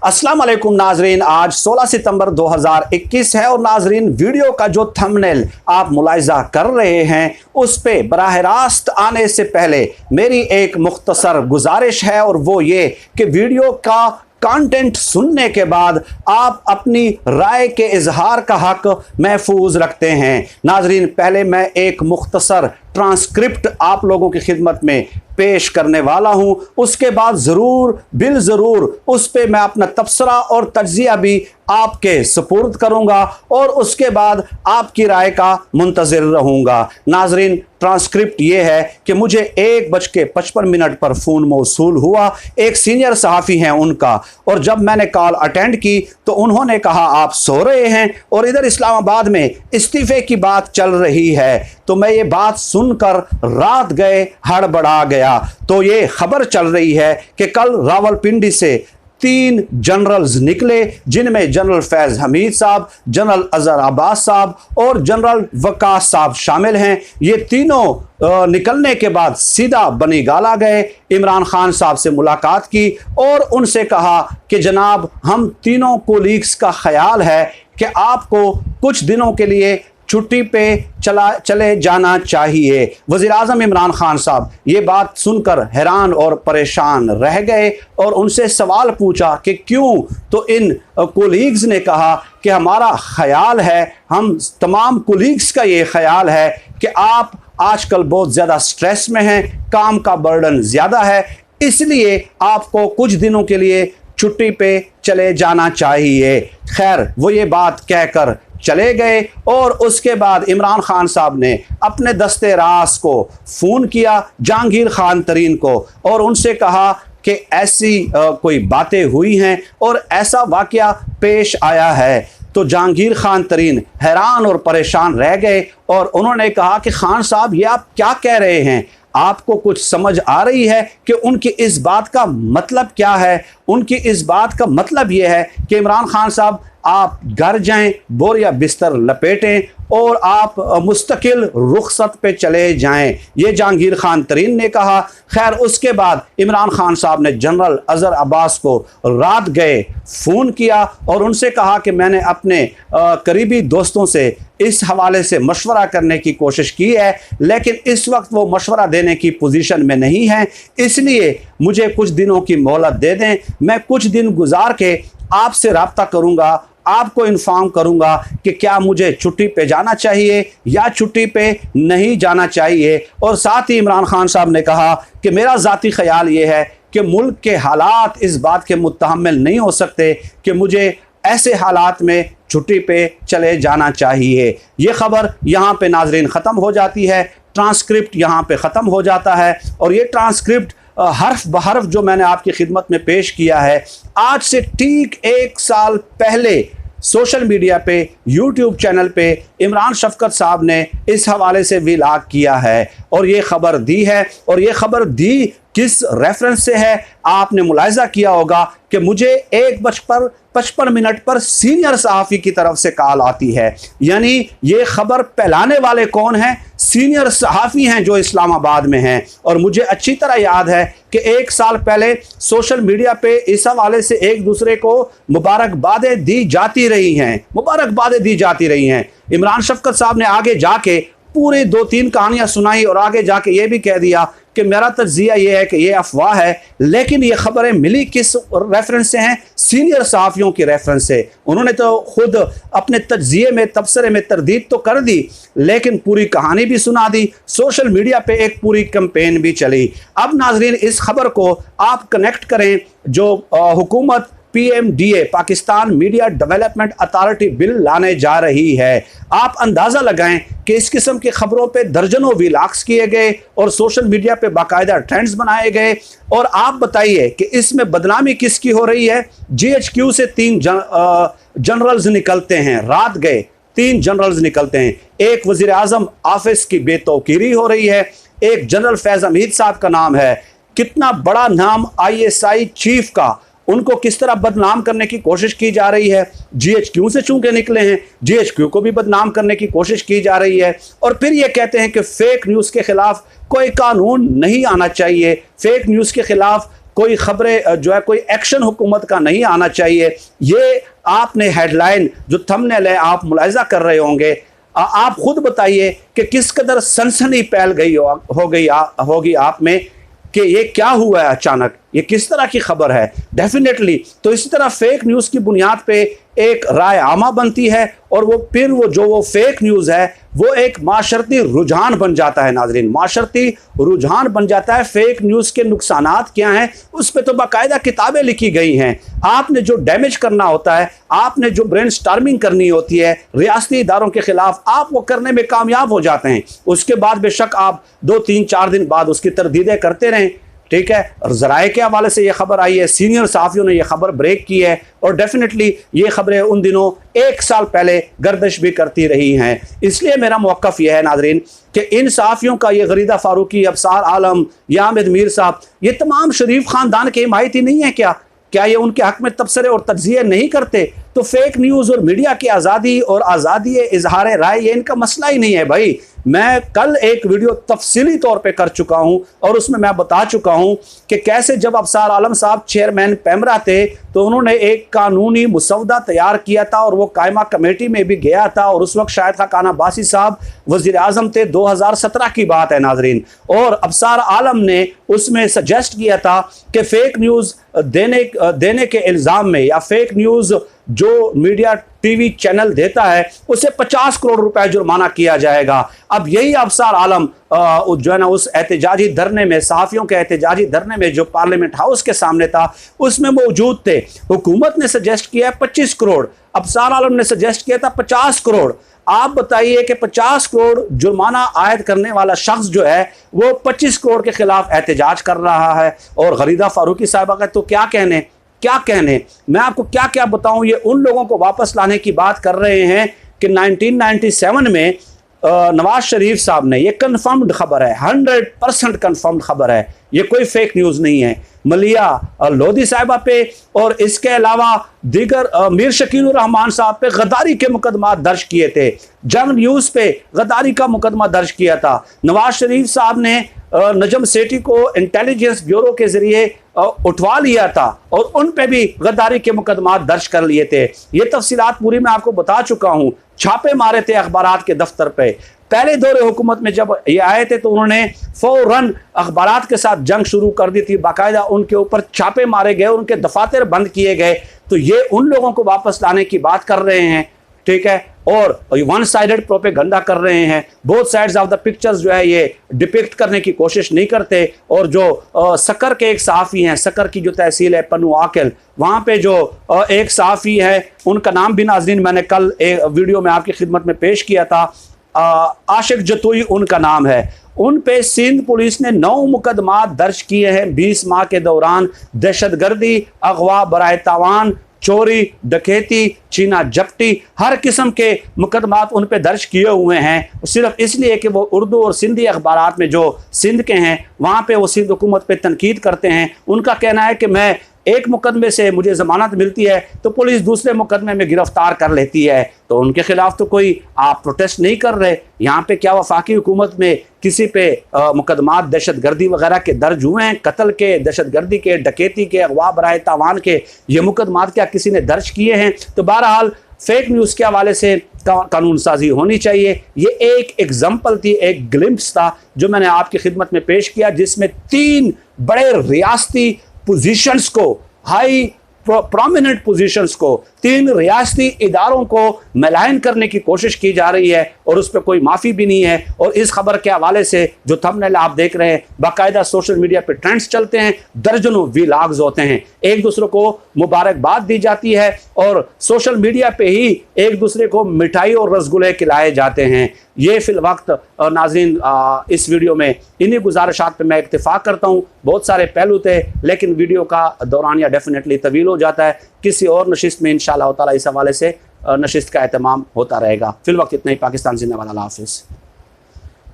अस्सलाम वालेकुम नाजरीन, आज 16 सितंबर 2021 है और नाजरीन वीडियो का जो थंबनेल आप मुलाहिजा कर रहे हैं उस पे बराह रास्त आने से पहले मेरी एक मुख्तसर गुजारिश है और वो ये कि वीडियो का कंटेंट सुनने के बाद आप अपनी राय के इजहार का हक महफूज रखते हैं। नाजरीन, पहले मैं एक मुख्तसर ट्रांसक्रिप्ट आप लोगों की खिदमत में पेश करने वाला हूं, उसके बाद ज़रूर बिल ज़रूर उस पर मैं अपना तबसरा और तज्जिया भी आपके सुपुर्द करूंगा और उसके बाद आपकी राय का मुंतज़िर रहूंगा। नाजरीन, ट्रांसक्रिप्ट ये है कि मुझे 1:55 पर फ़ोन मौसूल हुआ, एक सीनियर सहाफ़ी हैं उनका, और जब मैंने कॉल अटेंड की तो उन्होंने कहा आप सो रहे हैं और इधर इस्लामाबाद में इस्तीफ़े की बात चल रही है। तो मैं ये बात सुनकर रात गए हड़बड़ा गया। तो ये खबर चल रही है कि कल रावलपिंडी से 3 जनरल्स निकले, जिनमें जनरल फैज़ हमीद साहब, जनरल अजहर अब्बास साहब और जनरल वकास साहब शामिल हैं। ये तीनों निकलने के बाद सीधा बनी गाला गए, इमरान खान साहब से मुलाकात की और उनसे कहा कि जनाब, हम तीनों कोलीग्स का ख्याल है कि आपको कुछ दिनों के लिए छुट्टी पे चले जाना चाहिए। वज़ीर आज़म इमरान खान साहब ये बात सुनकर हैरान और परेशान रह गए और उनसे सवाल पूछा कि क्यों। तो इन कोलीग्स ने कहा कि हमारा ख्याल है, हम तमाम कोलीग्स का ये ख्याल है कि आप आजकल बहुत ज़्यादा स्ट्रेस में हैं, काम का बर्डन ज़्यादा है, इसलिए आपको कुछ दिनों के लिए छुट्टी पे चले जाना चाहिए। खैर, वो ये बात कहकर चले गए और उसके बाद इमरान खान साहब ने अपने दस्ते रास को फ़ोन किया, जहांगीर खान तरीन को, और उनसे कहा कि ऐसी कोई बातें हुई हैं और ऐसा वाक़या पेश आया है। तो जहांगीर खान तरीन हैरान और परेशान रह गए और उन्होंने कहा कि खान साहब, ये आप क्या कह रहे हैं? आपको कुछ समझ आ रही है कि उनकी इस बात का मतलब क्या है? उनकी इस बात का मतलब ये है कि इमरान खान साहब, आप घर जाएं, बोरिया बिस्तर लपेटें और आप मुस्तकिल रुखसत पे चले जाएं, ये जहांगीर खान तरीन ने कहा। खैर, उसके बाद इमरान खान साहब ने जनरल अजहर अब्बास को रात गए फ़ोन किया और उनसे कहा कि मैंने अपने करीबी दोस्तों से इस हवाले से मशवरा करने की कोशिश की है, लेकिन इस वक्त वो मशवरा देने की पोजीशन में नहीं है, इसलिए मुझे कुछ दिनों की मोहलत दे दें। मैं कुछ दिन गुजार के आपसे रब्ता करूँगा, आपको इन्फॉर्म करूंगा कि क्या मुझे छुट्टी पे जाना चाहिए या छुट्टी पे नहीं जाना चाहिए। और साथ ही इमरान खान साहब ने कहा कि मेरा ज़ाती ख्याल ये है कि मुल्क के हालात इस बात के मुतहम्मिल नहीं हो सकते कि मुझे ऐसे हालात में छुट्टी पे चले जाना चाहिए। ये खबर यहाँ पे नाजरीन ख़त्म हो जाती है, ट्रांसक्रिप्ट यहाँ पे ख़त्म हो जाता है और ये ट्रांसक्रिप्ट हर्फ बहर्फ जो मैंने आपकी खिदमत में पेश किया है, आज से ठीक 1 साल पहले सोशल मीडिया पे यूट्यूब चैनल पे इमरान शफकत साहब ने इस हवाले से व्लॉग किया है और ये ख़बर दी है। और ये ख़बर दी किस रेफरेंस से है आपने मुलाहिजा किया होगा कि मुझे 1:55 पर सीनियर सहाफ़ी की तरफ से कॉल आती है, यानी ये ख़बर फैलाने वाले कौन हैं? सीनियर सहाफ़ी हैं जो इस्लामाबाद में हैं। और मुझे अच्छी तरह याद है कि 1 साल पहले सोशल मीडिया पे इस हवाले से एक दूसरे को मुबारकबादें दी जाती रही हैं। इमरान शफकत साहब ने आगे जाके पूरे 2-3 कहानियाँ सुनाई और आगे जाके ये भी कह दिया कि मेरा तज्जिया ये है कि ये अफवाह है, लेकिन ये ख़बरें मिली किस रेफरेंस से हैं? सीनियर सहाफ़ियों की रेफरेंस से। उन्होंने तो खुद अपने तज्जिए में, तबसरे में तरदीद तो कर दी, लेकिन पूरी कहानी भी सुना दी। सोशल मीडिया पे एक पूरी कैंपेन भी चली। अब नाजरीन, इस खबर को आप कनेक्ट करें जो हुकूमत PMDA Pakistan media development authority bill लाने जा रही है। आप अंदाज़ा लगाएं कि इस किस्म की खबरों पे दर्जनों व्लॉग्स किए गए और सोशल मीडिया पे बाकायदा ट्रेंड्स बनाए गए। और आप बताइए कि इसमें बदनामी किसकी हो रही है? GHQ से 3 जनरल्स निकलते हैं, रात गए 3 जनरल्स निकलते हैं। एक वज़ीर आज़म ऑफिस की बेतौकीरी हो रही है, एक जनरल फैज़ हमीद साहब का नाम है, कितना बड़ा नाम ISI चीफ का, उनको किस तरह बदनाम करने की कोशिश की जा रही है। GHQ से चूंकि निकले हैं, GHQ को भी बदनाम करने की कोशिश की जा रही है। और फिर ये कहते हैं कि फेक न्यूज़ के खिलाफ कोई कानून नहीं आना चाहिए, फेक न्यूज़ के खिलाफ कोई खबरें जो है कोई एक्शन हुकूमत का नहीं आना चाहिए। ये आपने हेडलाइन जो थंबनेल है आप मुलाहिजा कर रहे होंगे, आप खुद बताइए कि किस कदर सनसनी फैल गई होगी आप में कि ये क्या हुआ है अचानक, ये किस तरह की खबर है। डेफिनेटली तो इसी तरह फेक न्यूज़ की बुनियाद पे एक राय आमा बनती है और वो फेक न्यूज़ है वो एक माशरती रुझान बन जाता है। नाजरीन, माशरती रुझान बन जाता है। फेक न्यूज़ के नुकसानात क्या हैं उस पर तो बाकायदा किताबें लिखी गई हैं। आपने जो डैमेज करना होता है, आपने जो ब्रेन स्टॉर्मिंग करनी होती है रियासती इदारों के खिलाफ, आप वो करने में कामयाब हो जाते हैं। उसके बाद बेशक आप 2-3-4 दिन बाद उसकी तरदीदें करते रहें, ठीक है। और ज़राए के हवाले से ये खबर आई है, सीनियर सहाफ़ियों ने यह खबर ब्रेक की है और डेफिनेटली ये खबरें उन दिनों 1 साल पहले गर्दिश भी करती रही हैं। इसलिए मेरा मौक़िफ़ यह है नाजरीन कि इन सहाफ़ियों का ये गरीदा फ़ारूकी, अबसार आलम, यामिद मीर साहब, ये तमाम शरीफ ख़ानदान के हिमायती नहीं है क्या ये उनके हक़ में तबसरे और तज्ज़िये नहीं करते? तो फेक न्यूज़ और मीडिया की आज़ादी और आज़ादी इजहार राय ये इनका मसला ही नहीं है भाई। मैं कल एक वीडियो तफसीली तौर पे कर चुका हूं और उसमें मैं बता चुका हूं कि कैसे जब अबसार आलम साहब चेयरमैन पैमरा थे तो उन्होंने एक कानूनी मुसवदा तैयार किया था और वो कायमा कमेटी में भी गया था और उस वक्त शाहिद खान अब्बासी साहब वज़ीर आज़म थे। 2017 की बात है नाजरीन। और अबसार आलम ने उसमें सजेस्ट किया था कि फेक न्यूज़ देने के इल्ज़ाम में या फेक न्यूज़ जो मीडिया टीवी चैनल देता है उसे 50 करोड़ रुपए जुर्माना किया जाएगा। अब यही अबसार आलम जो है ना उस एहतजाजी धरने में, सहाफ़ियों के एहतजाजी धरने में जो पार्लियामेंट हाउस के सामने था उसमें मौजूद थे। हुकूमत ने सजेस्ट किया है 25 करोड़, अबसार आलम ने सजेस्ट किया था 50 करोड़। आप बताइए कि 50 करोड़ जुर्माना आयद करने वाला शख्स जो है वो 25 करोड़ के खिलाफ एहतजाज कर रहा है। और गरीदा फ़ारूकी साहिबा का तो क्या कहने, मैं आपको क्या क्या बताऊं। ये उन लोगों को वापस लाने की बात कर रहे हैं कि 1997 में नवाज शरीफ साहब ने, ये कंफर्म्ड खबर है, 100% कंफर्म्ड खबर है, ये कोई फेक न्यूज़ नहीं है, मलिया लोधी साहिबा पे और इसके अलावा दीगर मीर शकील रहमान साहब पे गद्दारी के मुकदमा दर्ज किए थे। जंग न्यूज़ पे गद्दारी का मुकदमा दर्ज किया था। नवाज शरीफ साहब ने नजम सेठी को इंटेलिजेंस ब्यूरो के जरिए उठवा लिया था और उन पे भी गद्दारी के मुकदमा दर्ज कर लिए थे। ये तफसीलात पूरी मैं आपको बता चुका हूँ। छापे मारे थे अखबारात के दफ्तर पे। पहले दौरे हुकूमत में जब ये आए थे तो उन्होंने फौरन अखबारात के साथ जंग शुरू कर दी थी, बाकायदा उनके ऊपर छापे मारे गए, उनके दफातर बंद किए गए। तो ये उन लोगों को वापस लाने की बात कर रहे हैं, ठीक है, और वन साइडेड प्रोपेगेंडा कर रहे हैं। Both sides of the pictures जो है ये डिपिक्ट करने की कोशिश नहीं करते। और जो सकर के एक सहाफ़ी हैं, सकर की जो तहसील है पन्नू आकिल, वहाँ पे जो एक सहाफ़ी है उनका नाम भी नाज़रीन मैंने कल एक वीडियो में आपकी खिदमत में पेश किया था, आशिक जतोई उनका नाम है। उन पे सिंध पुलिस ने 9 मुकदमा दर्ज किए हैं 20 माह के दौरान। दहशतगर्दी, अगवा, बराए तावान, चोरी, डकैती, चीना जप्टी, हर किस्म के मुकदमात उन पे दर्ज किए हुए हैं, सिर्फ इसलिए कि वो उर्दू और सिंधी अखबारात में जो सिंध के हैं वहाँ पे वो सिंध हुकूमत पे तनकीद करते हैं। उनका कहना है कि मैं एक मुकदमे से मुझे ज़मानत मिलती है तो पुलिस दूसरे मुकदमे में गिरफ्तार कर लेती है। तो उनके खिलाफ तो कोई आप प्रोटेस्ट नहीं कर रहे। यहाँ पे क्या वफाकी हुकूमत में किसी पे मुकदमात दहशतगर्दी वगैरह के दर्ज हुए हैं? कत्ल के, दहशतगर्दी के, डकैती के, अगवा, बराए तावान के ये मुकदमात क्या किसी ने दर्ज किए हैं? तो बहरहाल फेक न्यूज़ के हवाले से कानून साजी होनी चाहिए। ये एक एग्जाम्पल थी, एक ग्लिम्प्स था जो मैंने आपकी खिदमत में पेश किया, जिसमें 3 बड़े रियासती पोजीशंस को, हाई प्रोमिनेंट पोजीशंस को, 3 रियासती इदारों को मलायन करने की कोशिश की जा रही है और उस पर कोई माफ़ी भी नहीं है। और इस खबर के हवाले से जो थंबनेल आप देख रहे हैं, बाकायदा सोशल मीडिया पे ट्रेंड्स चलते हैं, दर्जनों वीलॉग्स होते हैं, एक दूसरे को मुबारकबाद दी जाती है और सोशल मीडिया पे ही एक दूसरे को मिठाई और रसगुल्ले खिलाए जाते हैं। ये फिल वक्त नाज़रीन इस वीडियो में इन्हीं गुजारिशात पे मैं इत्तेफाक करता हूँ। बहुत सारे पहलू थे लेकिन वीडियो का दौरानिया डेफिनेटली तवील हो जाता है। किसी और नशिस्त में इंशाअल्लाह ताला इस हवाले से नशिस्त का एहतमाम होता रहेगा। फिल वक्त इतना ही। पाकिस्तान जिंदाबाद। अल्लाह हाफिज़।